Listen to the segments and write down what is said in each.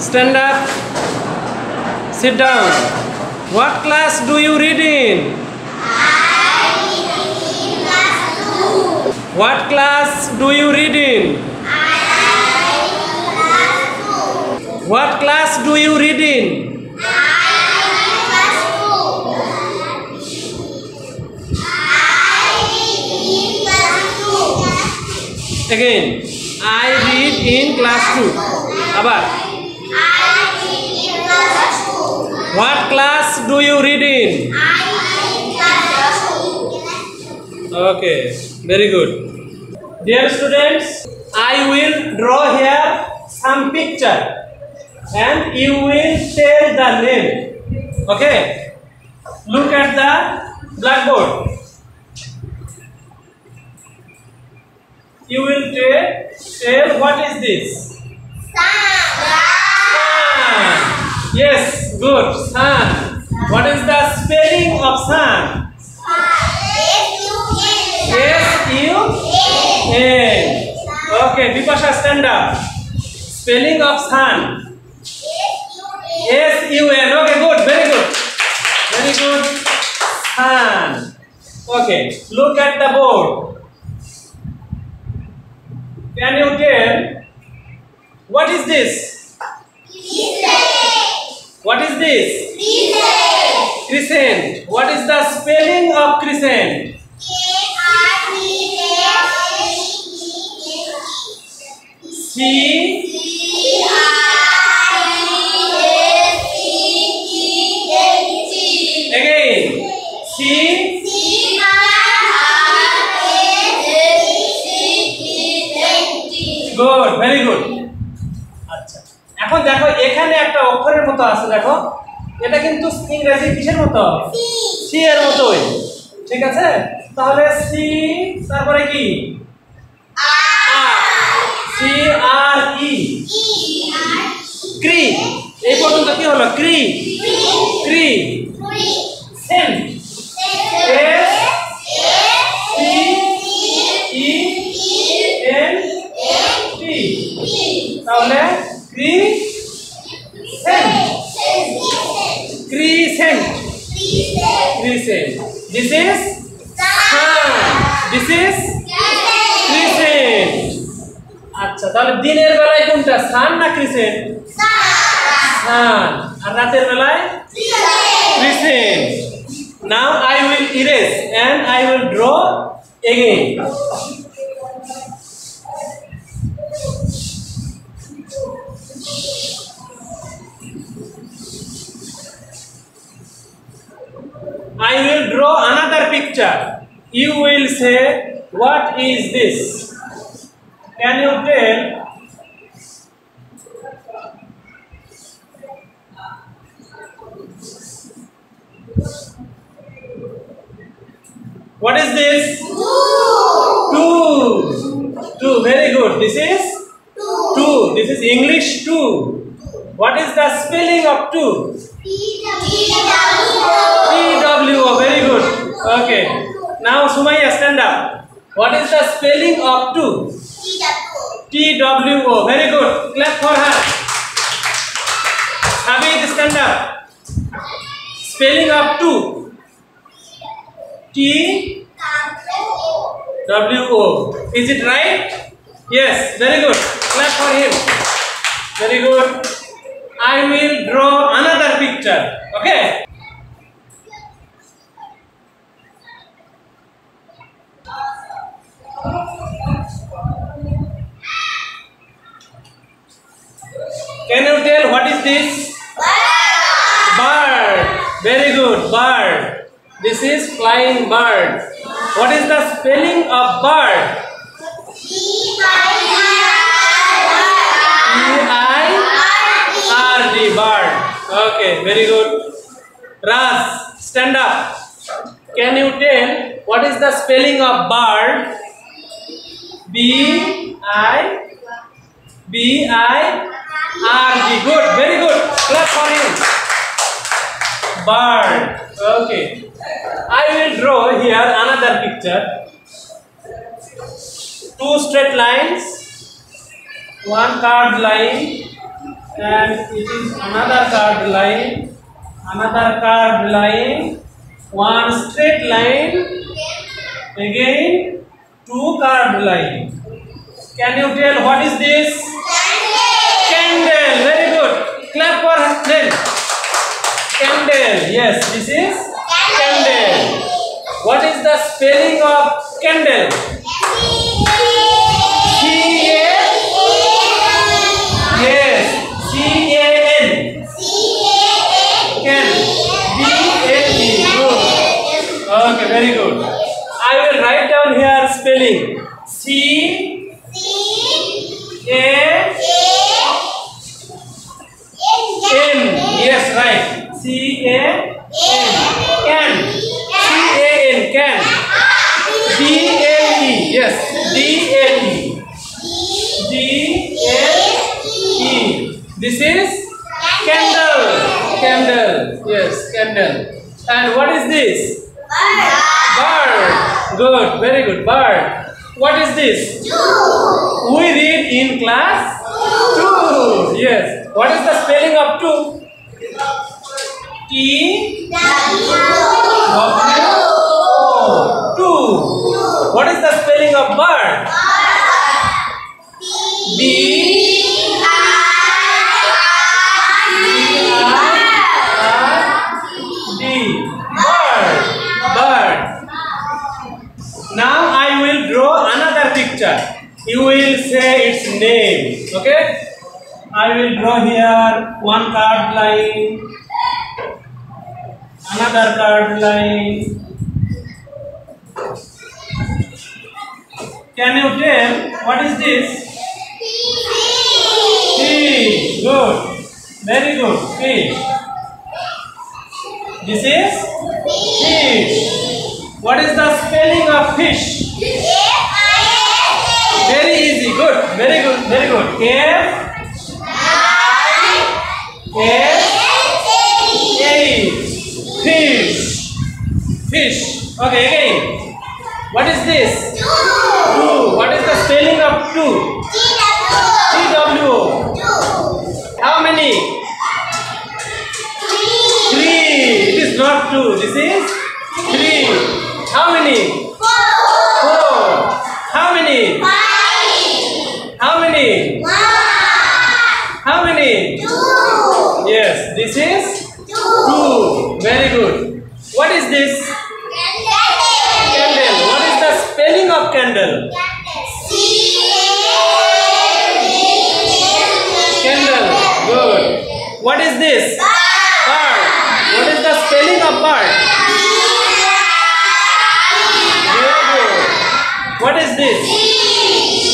Stand up. Sit down. What class do you read in? I read in class 2. What class do you read in? I read in class 2. What class do you read in? I read in class 2. I read in class 2. Again. I read in class 2. Abar. I read in class 2. What class do you read in? I read in class 2. Okay. Very good. Dear students, I will draw here some picture and you will tell the name. Okay. Look at the blackboard. You will tell what is this? Sun. Yes, good. Sun. What is the spelling of sun? S-U-N. Okay, Vipasha, stand up. Spelling of sun. S-U-N. Okay, good. Very good. Very good. Sun. Okay, look at the board. Can you tell what is this? What is this? Crescent. What is the spelling of crescent? C. Again. C. Good, very good. আচ্ছা, এখন দেখো এখানে একটা অক্ষরের মতো আছে, দেখো এটা কিন্তু ইংরেজি কিসের মতো? সি এর মতোই, ঠিক আছে? তাহলে সি তারপরে কি? সি আর ই, ক্রি। এই পর্যন্ত কি হলো? ক্রি, ক্রি। সেন্ট, S C E N T. তাহলে crescent, crescent, crescent. This is sun. This is crescent. আচ্ছা, তাহলে দিনের বেলায় কোনটা, সান না ক্রিসেন্ট? সান। আর রাতের বেলায় crescent. Now I will erase and I will draw again. I will draw another picture. You will say, what is this? Can you tell? What is this? Two. Two. Very good. This is two. This is English two. What is the spelling of two? P-W-O. Very good. Okay. Now Sumaya, stand up. What is the spelling of two? T-W-O. Very good. Clap for her. Habib, stand up. Spelling of two. T-W-O. Is it right? Yes. Very good. Clap for him. Very good. I will draw another picture. Okay. Can you tell what is this? Bird. Very good. Bird. This is flying bird. What is the spelling of bird? B-I-R-D. Bird. Okay. Very good. Raz, stand up. Can you tell what is the spelling of bird? B-I-R-D. Good. Very good. Clap for him. Bird. Okay. I will draw here another picture. Two straight lines, one curved line, and it is another curved line, one straight line, again two curved line. Can you tell what is this? Candle. Very good. Clap for them. Candle. Yes, this is candle. What is the spelling of candle? Yes, C-A-N. Can. B-A-E. Good. Okay, very good. I will write down here spelling. C-A-N. Yes, right. C-A-N. Can. C-A-N. Can. D-A-E. Yes. D-A-E. D-A-E. This is candle. Candle. Yes, candle. And what is this? Bird. Good. Very good. Bird. What is this? We read in class 2. Yes. What is the spelling of 2? T-W-O. 2. What is the spelling of bird? B-I-R-D. Bird. Now I will draw another picture. You will say its name. Okay? I will draw here one curved line, another curved line. Can you tell what is this? Fish. Good. Very good. Fish. This is fish. What is the spelling of fish? Very easy. Good. Very good. Very good. F-I-S-H. Fish. Fish. Okay, again. What is this? 2. What is the spelling of 2? T-W-O. How many? 3. It is not 2. This is 3. How many? 4. How many? 5. How many? 1. How many? 2. Yes, this is 2. Very good. What is this? Candle. What is the spelling of candle? Candle. Good. What is this? Bird. What is the spelling of bird? Very good. What is this?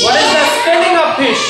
What is the spelling of fish?